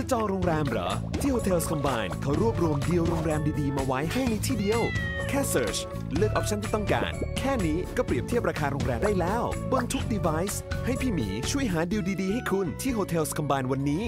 จะจองโรงแรมเหรอที่ Hotels Combine เขารวบรวมดีลโรงแรมดีๆมาไว้ให้ในที่เดียวแค่ Search เลือกออปชันที่ต้องการแค่นี้ก็เปรียบเทียบราคาโรงแรมได้แล้วบนทุก device ให้พี่หมีช่วยหาดีลดีๆให้คุณที่ Hotels Combine วันนี้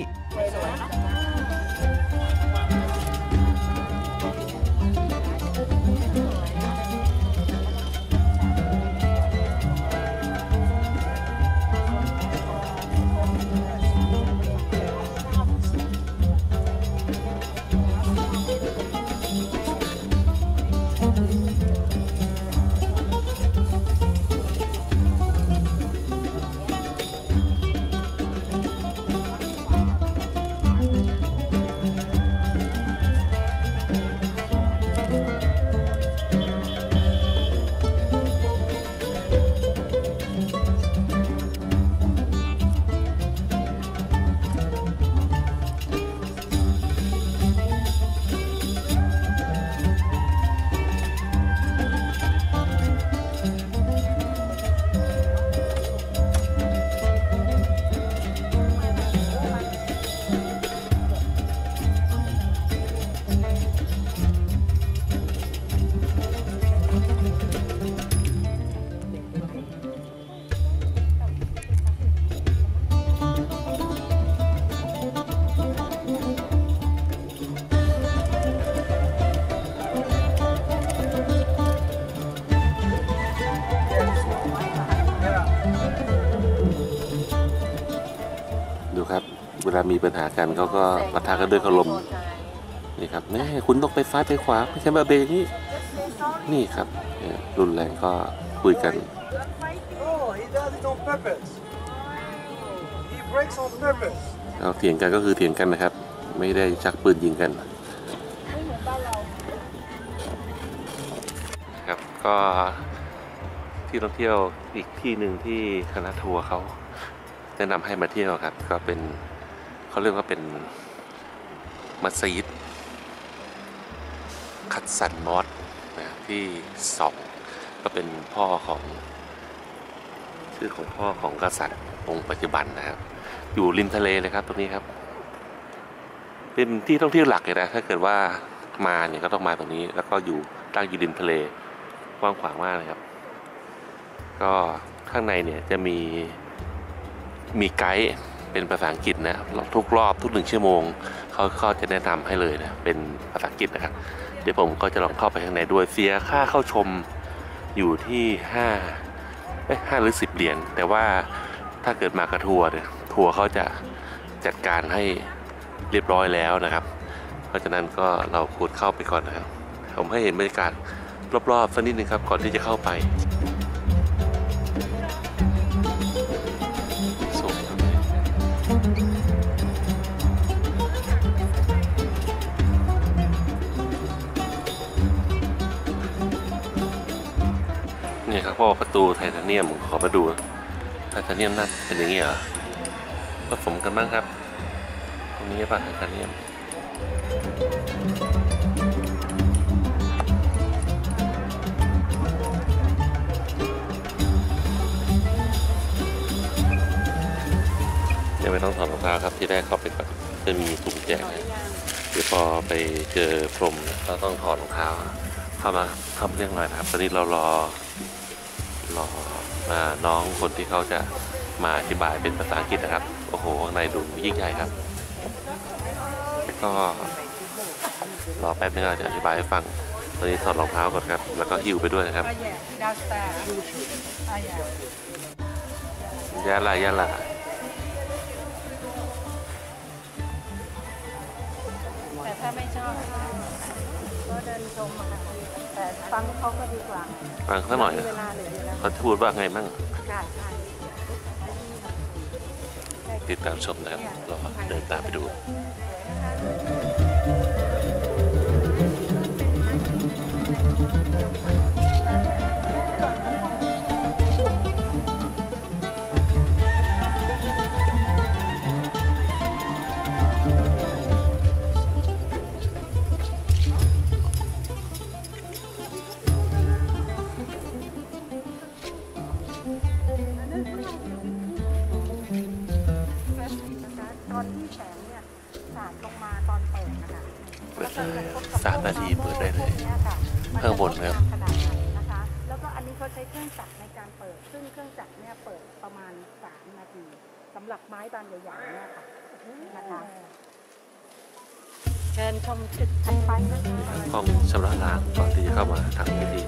ดูครับเวลามีปัญหากันเขาก็ปะทะกันด้วยอารมณ์นี่ครับแม่คุณต้องไปซ้ายไปขวาไม่ใช่แบบเบรกนี้นี่ครับรุนแรงก็คุยกันเราเถียงกันก็คือเถียงกันนะครับไม่ได้ชักปืนยิงกันครับก็ที่ท่องเที่ยวอีกที่หนึ่งที่คณะทัวร์เขาแนะนำให้มาเที่ยวครับก็เป็นเขาเรียกว่าเป็นมัสยิดคัตซันมอสนะที่2ก็เป็นพ่อของชื่อของพ่อของกษัตริย์องค์ปัจจุบันนะครับอยู่ริมทะเลเลยครับตรงนี้ครับเป็นที่ท่องเที่ยวหลักเลยนะถ้าเกิดว่ามาเนี่ยก็ต้องมาตรงนี้แล้วก็อยู่ตั้งอยู่ริมทะเลกว้างขวางมากเลยครับก็ข้างในเนี่ยจะมีไกด์เป็นภาษาอังกฤษนะทุกรอบทุก1 ชั่วโมงเขาจะแนะนำให้เลยนะเป็นภาษาอังกฤษนะครับเดี๋ยวผมก็จะลองเข้าไปข้างในด้วยเสียค่าเข้าชมอยู่ที่5 หรือ 10 เหรียญแต่ว่าถ้าเกิดมากระทัวร์เนี่ยทัวร์เขาจะจัดการให้เรียบร้อยแล้วนะครับเพราะฉะนั้นก็เราควรเข้าไปก่อนนะครับผมให้เห็นบรรยากาศรอบๆสักนิดนึงครับก่อนที่จะเข้าไปนี่ครับพอประตูไทเทเนียมขอมาดูไทเทเนียมน่าเป็นอย่างนี้เหรอผสมกันบ้างครับตรงนี้ป่ะไทเทเนียมยังไม่ต้องถอดรองเท้าครับที่แรกเข้าไปก่อนจะมีถุงแจกนะเดี๋ยวพอไปเจอพรมเราต้องถอดรองเท้าเข้ามาทำเรื่องหน่อยนะครับตอนนี้เรารอน้องคนที่เขาจะมาอธิบายเป็นภาษาอังกฤษนะครับโอ้โหข้างในดูยิ่งใหญ่ครับก็รอแป๊บนึงเราจะอธิบายให้ฟังตอนนี้ถอดรองเท้าก่อนครับแล้วก็หิ้วไปด้วยนะครับยาลแต่ถ้าไม่ชอบก็เดินชมแต่ฟังเขาก็ดีกว่าฟังสักหน่อยเขาพูดว่าไงบ้างติดตามชมนะครับเราเดินตามไปดูตอนที่แสงเนี่ย สาดลงมาตอนเปิดนะคะ เปิด3 นาทีเปิดได้เลยข้างบนครับ ขนาดไหนนะคะ แล้วก็อันนี้เขาใช้เครื่องจักรในการเปิด ซึ่งเครื่องจักรเนี่ยเปิดประมาณ3 นาทีสำหรับไม้บานใหญ่ๆเนี่ยค่ะนะคะเชิญชมจุดถัดไปนะคะ ห้องชำระล้างก่อนที่จะเข้ามาทำพิธี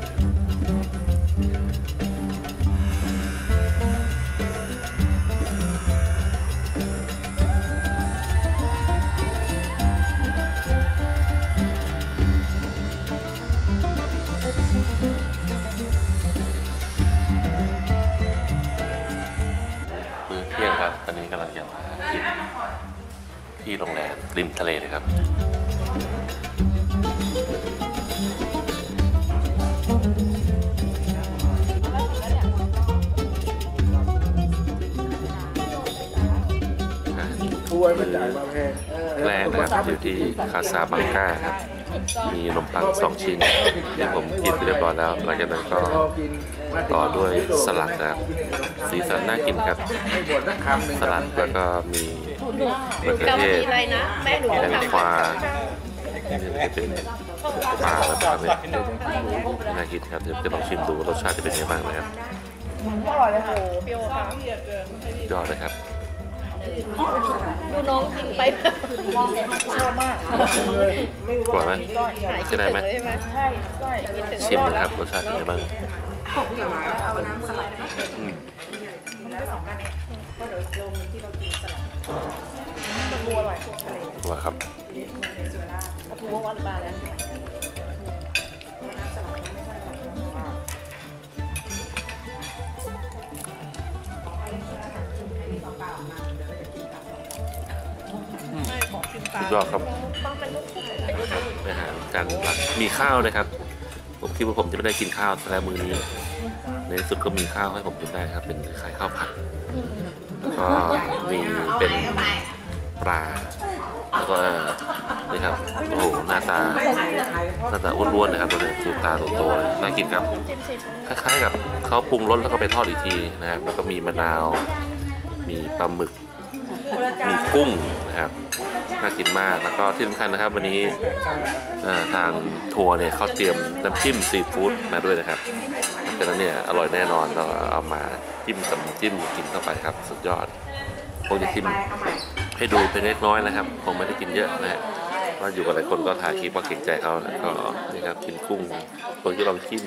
มื้อเที่ยงครับตอนนี้กำลังจะมากินที่โรงแรมริมทะเลเลยครับแรกนะครับอยู่ที่คาซาบลังกาครับมีขนมปัง2 ชิ้นที่ผมกินไปเรียบร้อยแล้วหลังจากนั้นก็ต่อด้วยสลัดนะครับสีสันน่ากินครับสลัดแล้วก็มีมะเขือเทศมีแตงกวาเป็นปลาแล้วแบบนี้น่ากินครับจะลองชิมดูรสชาติจะเป็นยังไงบ้างนะครับอร่อยเลยค่ะเปรี้ยวค่ะยอดเลยครับดูน้องกินไปชอบมากกว่าไหมใช่ได้ไหมชิมนะครับรสชาติเป็นยังไงบ้างว่าครับยอดครับอาหารการมีข้าวนะครับผมคิดว่าผมจะไม่ได้กินข้าวแต่มื้อนี้ในที่สุดก็มีข้าวให้ผมกินได้ครับเป็นขายข้าวผัดก็มีเป็นปลาแล้วก็นี่ครับโอ้โหหน้าตาอ้วนๆนะครับตัวนี้ดูตาโตๆน่ากินครับคล้ายๆกับเขาปรุงรสแล้วก็ไปทอดอีกทีนะครับแล้วก็มีมะนาวมีปลาหมึกมีกุ้งนะครับน่ากินมากแล้วก็ที่สำคัญนะครับวันนี้ทางทัวร์เนี่ยเขาเตรียมน้ำจิ้มซีฟู้ดมาด้วยนะครับดังนั้นเนี่ยอร่อยแน่นอนเราเอามาจิ้มกับน้ำจิ้มกินเข้าไปครับสุดยอดคงจะจิ้มให้ดูเป็นเล็กน้อยนะครับคงไม่ได้กินเยอะนะฮะว่าอยู่กับหลายคนก็ถ่ายคลิปว่าเก่งใจเขาแล้วก็นี่ครับกินกุ้งคนที่ลองจิ้ม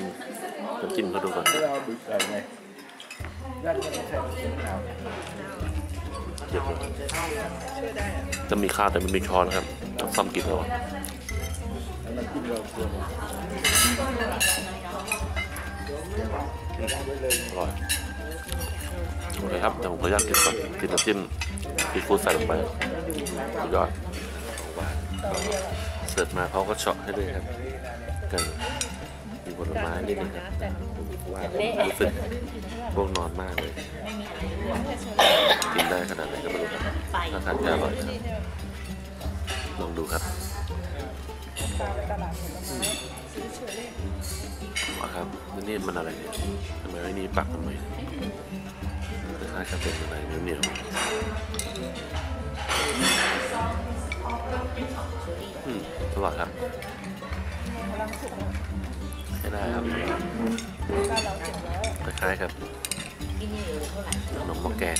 น้ำจิ้มเขาดูก่อนจะมีข้าวแต่ไม่มีช้อนครับต้องซ้ำกินเอาอร่อยโอเคครับแต่ผมขออนุญาตกินก่อนกินน้ำจิ้มซีฟู้ดใส่ลงไปสุดยอดเสิร์ฟมาเขาก็เฉาะให้ด้วยครับกันมีผลไม้นิดนึงครับว่ารู้สึกพวกนอนมากเลยกินได้ขนาดไหนก็ไม่รู้ครับถ้าทานจะอร่อยครับลองดูครับว่าครับนี่มันอะไรเนี่ยทำไมไม่มีปักทำไมคล้ายๆกับเป็นอะไรเหนียวอร่อยครับใช้ได้ครับคล้ายๆกับขนมหม้อแกง